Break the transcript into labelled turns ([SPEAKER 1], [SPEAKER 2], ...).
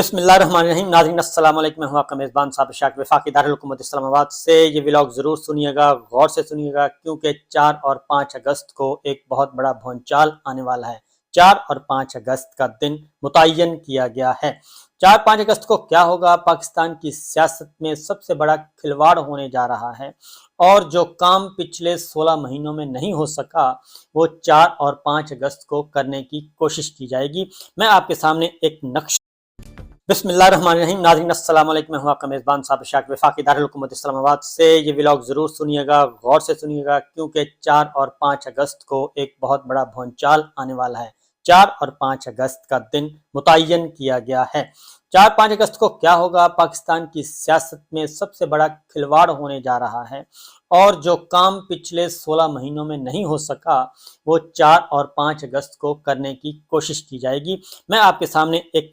[SPEAKER 1] बिस्मिल्लाहिर्रहमानिर्रहीम। नाज़रीन अस्सलाम वालेकुम। मैं हूं आपका मेज़बान साबिर शाकिर। वफाकी दारुल हुकूमत इस्लामाबाद से ये व्लॉग ज़रूर सुनिएगा, गौर से सुनिएगा, क्योंकि 4 और 5 अगस्त को एक बहुत बड़ा भूचाल आने वाला है। 4 और 5 अगस्त का दिन मुतय्यन किया गया है। 4-5 अगस्त को क्या होगा? पाकिस्तान की सियासत में सबसे बड़ा खिलवाड़ होने जा रहा है, और जो काम पिछले 16 महीनों में नहीं हो सका वो 4 और 5 अगस्त को करने की कोशिश की जाएगी। मैं आपके सामने एक नक्शा बिस्मिल्लाहिर्रहमानिर्रहीम। नाज़रीन अस्सलाम वालेकुम। मैं हूं आपका मेज़बान साबिर शाकिर। वफाकी दारुल हुकूमत इस्लामाबाद से ये व्लॉग ज़रूर सुनिएगा, गौर से सुनिएगा, क्योंकि 4 और 5 अगस्त को एक बहुत बड़ा भूचाल आने वाला है। 4 और 5 अगस्त का दिन मुतय्यन किया गया है। 4-5 अगस्त को क्या होगा? पाकिस्तान की सियासत में सबसे बड़ा खिलवाड़ होने जा रहा है, और जो काम पिछले 16 महीनों में नहीं हो सका वो 4 और 5 अगस्त को करने की कोशिश की जाएगी। मैं आपके सामने एक